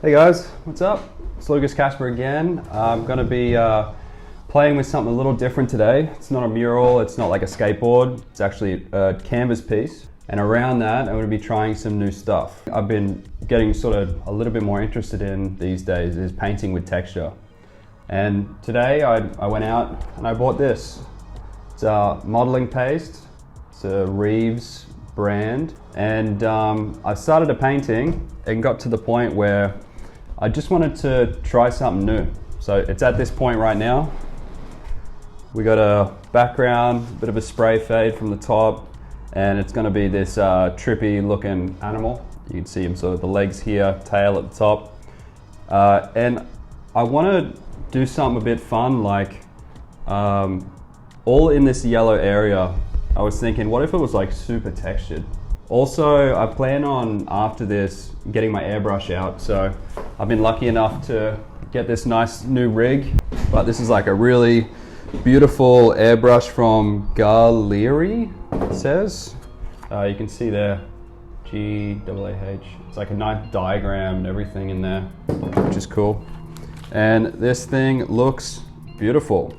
Hey guys, what's up? It's Lukas, Kasper again. I'm going to be playing with something a little different today. It's not a mural, it's not like a skateboard, it's actually a canvas piece. And around that, I'm going to be trying some new stuff. I've been getting sort of a little bit more interested in these days is painting with texture. And today I went out and I bought this. It's a modeling paste, it's a Reeves brand. And I started a painting and got to the point where I just wanted to try something new. So it's at this point right now. We got a background, a bit of a spray fade from the top, and it's gonna be this trippy looking animal. You can see him, sort of the legs here, tail at the top. And I wanna do something a bit fun, like all in this yellow area. I was thinking, what if it was like super textured? Also, I plan on, after this, getting my airbrush out. So I've been lucky enough to get this nice new rig, but this is like a really beautiful airbrush from Gallery, it says. You can see there, G-A-A-H. It's like a nice diagram and everything in there, which is cool. And this thing looks beautiful.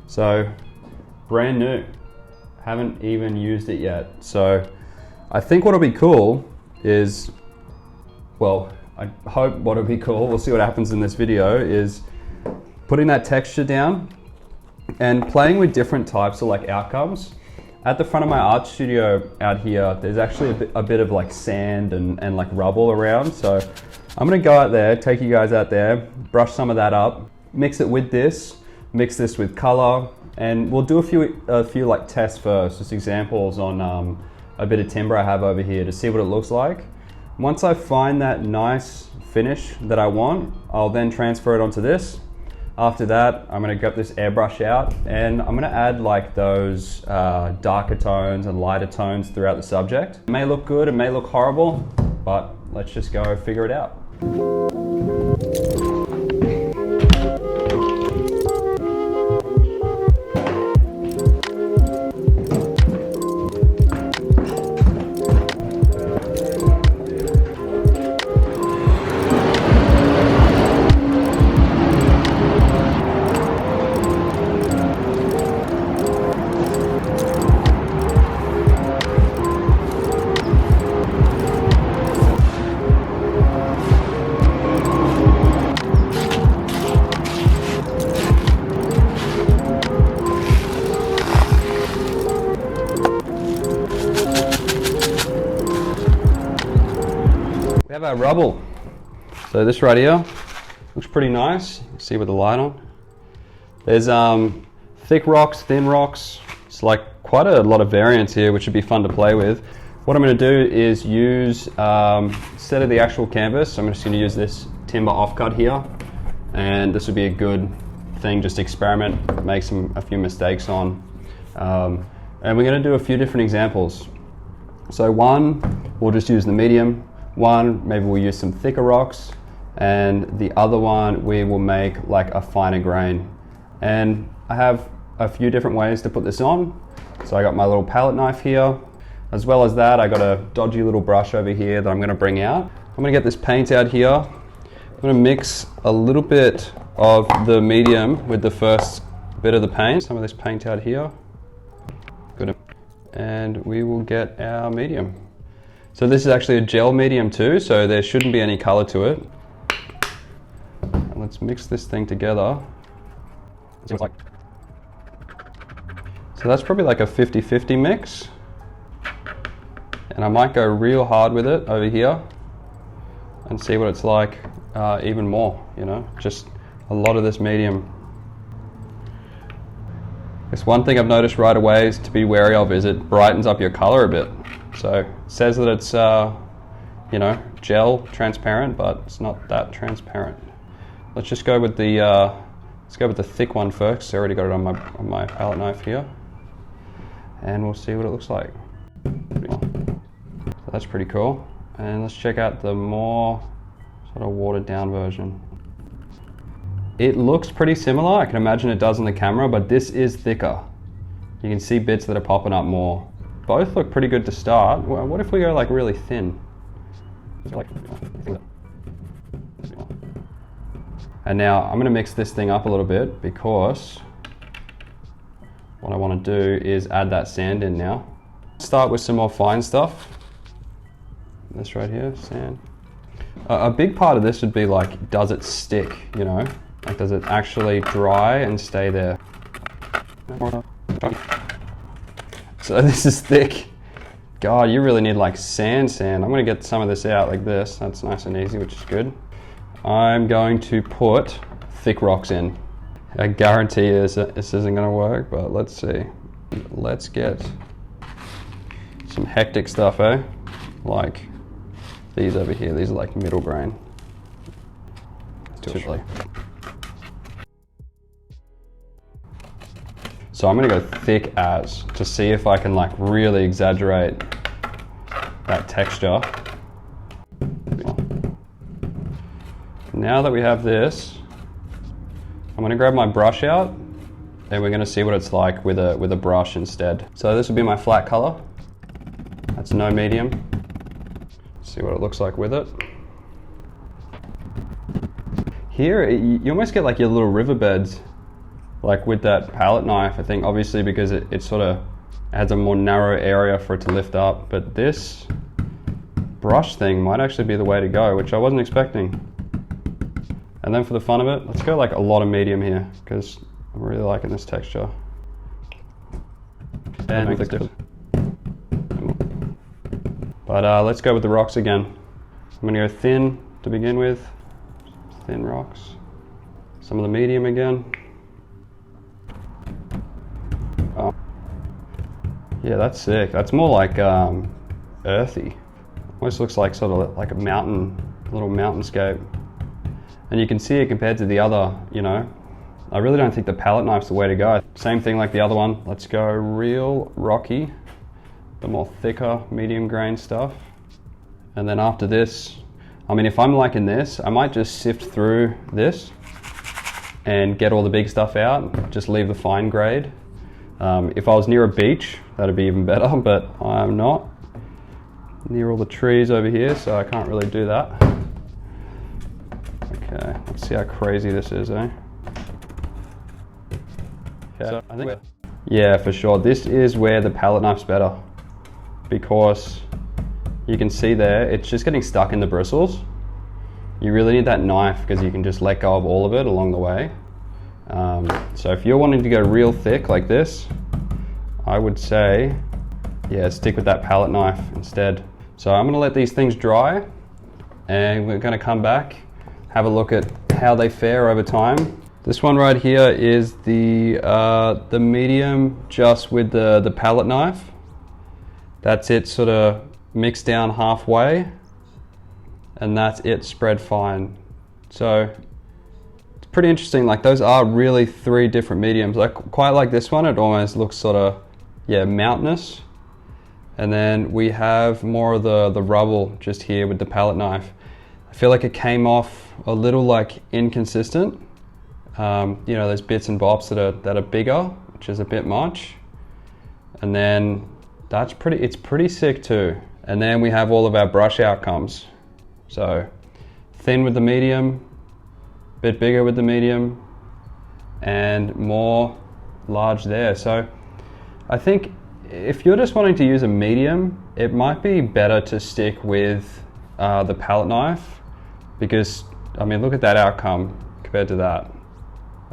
So, brand new. Haven't even used it yet. So, I think what'll be cool is, well, I hope what'll be cool, we'll see what happens in this video, is putting that texture down and playing with different types of like outcomes. At the front of my art studio out here, there's actually a bit of like sand and like rubble around. So I'm gonna go out there, take you guys out there, brush some of that up, mix it with this, mix this with color, and we'll do a few like tests first, just examples on a bit of timber I have over here to see what it looks like. Once I find that nice finish that I want, I'll then transfer it onto this. After that, I'm gonna get this airbrush out and I'm gonna add like those darker tones and lighter tones throughout the subject. It may look good, it may look horrible, but let's just go figure it out. We have our Rubble. So this right here looks pretty nice. You can see with the light on. There's thick rocks, thin rocks. It's like quite a lot of variance here, which would be fun to play with. What I'm going to do is use, instead of the actual canvas, I'm just going to use this timber offcut here. And this would be a good thing, just experiment, make a few mistakes on. And we're going to do a few different examples. So one, we'll just use the medium. One, maybe we'll use some thicker rocks, and the other one we will make like a finer grain. And I have a few different ways to put this on. So I got my little palette knife here. As well as that, I got a dodgy little brush over here that I'm going to bring out. I'm going to get this paint out here. I'm going to mix a little bit of the medium with the first bit of the paint. Some of this paint out here. Good. And we will get our medium. So this is actually a gel medium too, so there shouldn't be any color to it. And let's mix this thing together. See what it's like. So that's probably like a 50-50 mix. And I might go real hard with it over here and see what it's like even more, you know, just a lot of this medium. It's one thing I've noticed right away is to be wary of is it brightens up your color a bit. So it says that it's, you know, gel transparent, but it's not that transparent. Let's just go with the thick one first. I already got it on my palette knife here, and we'll see what it looks like. So that's pretty cool. And let's check out the more sort of watered down version. It looks pretty similar. I can imagine it does on the camera, but this is thicker. You can see bits that are popping up more. Both look pretty good to start. Well, what if we go like really thin? And now I'm gonna mix this thing up a little bit because what I wanna do is add that sand in now. Start with some more fine stuff. This right here, sand. A big part of this would be like, does it stick, you know? Like, does it actually dry and stay there? So this is thick. God, you really need like sand. I'm gonna get some of this out like this. That's nice and easy, which is good. I'm going to put thick rocks in. I guarantee you this isn't gonna work, but let's see. Let's get some hectic stuff, eh? Like these over here, these are like middle grain. So I'm gonna go thick as, to see if I can like really exaggerate that texture. Now that we have this, I'm gonna grab my brush out and we're gonna see what it's like with a brush instead. So this would be my flat color. That's no medium. See what it looks like with it. Here, you almost get like your little riverbeds, like with that palette knife, I think, obviously because it sort of adds a more narrow area for it to lift up, but this brush thing might actually be the way to go, which I wasn't expecting. And then for the fun of it, let's go like a lot of medium here, because I'm really liking this texture. And but let's go with the rocks again. I'm gonna go thin to begin with. Thin rocks. Some of the medium again. Oh. Yeah, that's sick. That's more like earthy. Almost looks like sort of like a mountain, little mountainscape. And you can see it compared to the other, you know. I really don't think the palette knife's the way to go. Same thing like the other one. Let's go real rocky, the more thicker, medium grain stuff. And then after this, I mean, if I'm liking this, I might just sift through this and get all the big stuff out, just leave the fine grade. If I was near a beach, that'd be even better, but I'm not. Near all the trees over here, so I can't really do that. Okay, let's see how crazy this is, eh? Okay, so I think yeah, for sure. This is where the palette knife's better, because you can see there, it's just getting stuck in the bristles. You really need that knife because you can just let go of all of it along the way. So if you're wanting to go real thick like this, I would say, yeah, stick with that palette knife instead. So I'm gonna let these things dry and we're gonna come back, have a look at how they fare over time. This one right here is the medium just with the palette knife. That's it sort of mixed down halfway, and that's it spread fine. So it's pretty interesting, like those are really three different mediums. Like quite like this one, it almost looks sort of, yeah, mountainous. And then we have more of the rubble just here with the palette knife. I feel like it came off a little like inconsistent. You know, there's bits and bobs that are bigger, which is a bit much. And then it's pretty sick too. And then we have all of our brush outcomes. So thin with the medium, bit bigger with the medium, and more large there. So I think if you're just wanting to use a medium, it might be better to stick with the palette knife, because I mean, look at that outcome compared to that.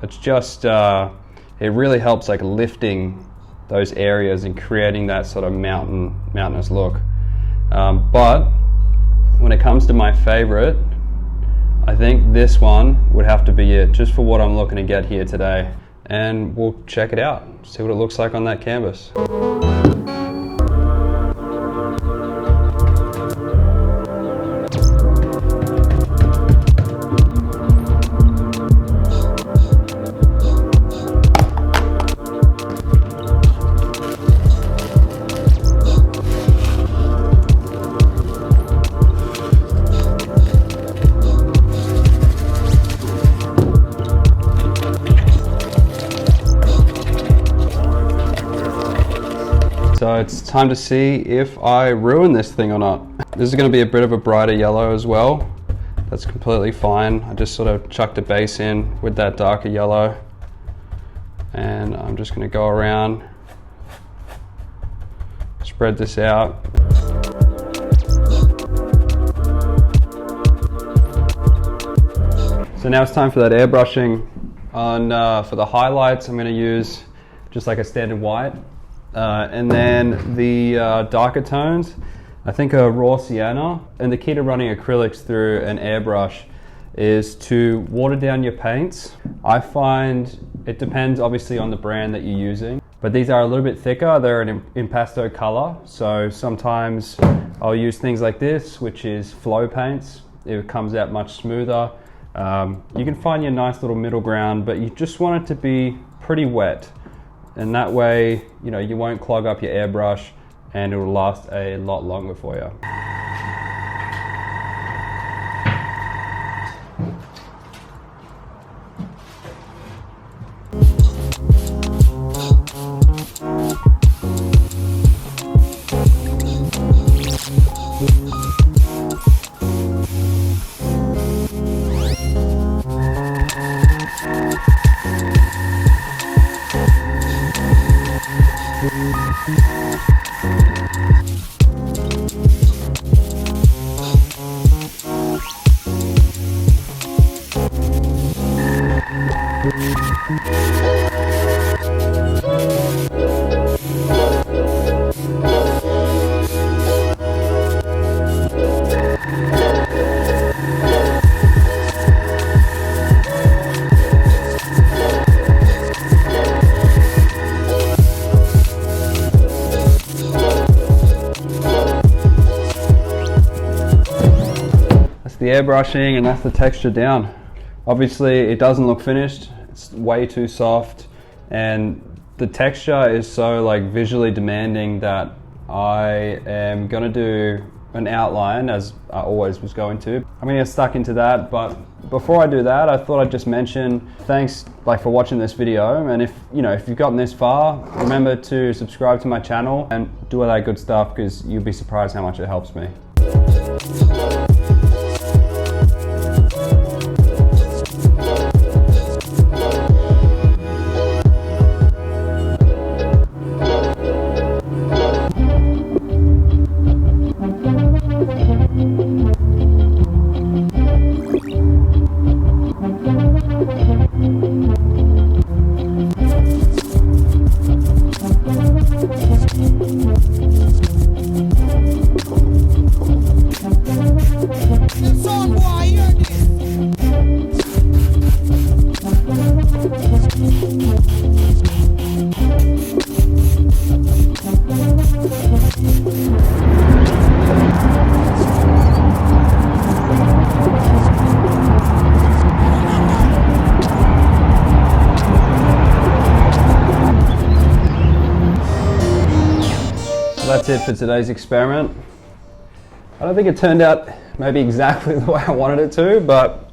It's just, it really helps like lifting those areas and creating that sort of mountainous look. But when it comes to my favorite, I think this one would have to be it, just for what I'm looking to get here today. And we'll check it out, see what it looks like on that canvas. So it's time to see if I ruin this thing or not. This is going to be a bit of a brighter yellow as well. that's completely fine. I just sort of chucked a base in with that darker yellow, and I'm just going to go around, spread this out. So now it's time for that airbrushing. For the highlights, I'm going to use just like a standard white, and then the darker tones, I think a raw sienna. And the key to running acrylics through an airbrush is to water down your paints. I find it depends obviously on the brand that you're using, but these are a little bit thicker. They're an impasto color, so sometimes I'll use things like this, which is flow paints. It comes out much smoother. You can find your nice little middle ground, but you just want it to be pretty wet, and that way, you know, you won't clog up your airbrush and it will last a lot longer for you. The airbrushing, and that's the texture down. Obviously it doesn't look finished, it's way too soft, and the texture is so like visually demanding that I am gonna do an outline, as I always was going to. I'm gonna get stuck into that, but before I do that, I thought I'd just mention thanks for watching this video, and if you've gotten this far, remember to subscribe to my channel and do all that good stuff, because you'll be surprised how much it helps me. That's it for today's experiment. I don't think it turned out maybe exactly the way I wanted it to, but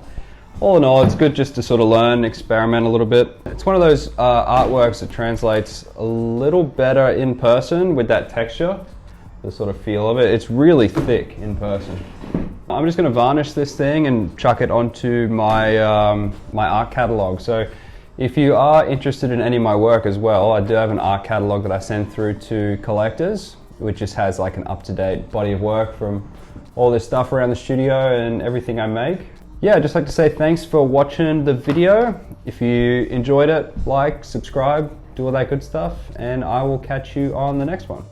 all in all, it's good just to sort of learn, experiment a little bit. It's one of those artworks that translates a little better in person with that texture, the sort of feel of it. It's really thick in person. I'm just going to varnish this thing and chuck it onto my my art catalog. So if you are interested in any of my work as well, I do have an art catalog that I send through to collectors, which just has like an up-to-date body of work from all this stuff around the studio and everything I make. Yeah, I'd just like to say thanks for watching the video. If you enjoyed it, like, subscribe, do all that good stuff, and I will catch you on the next one.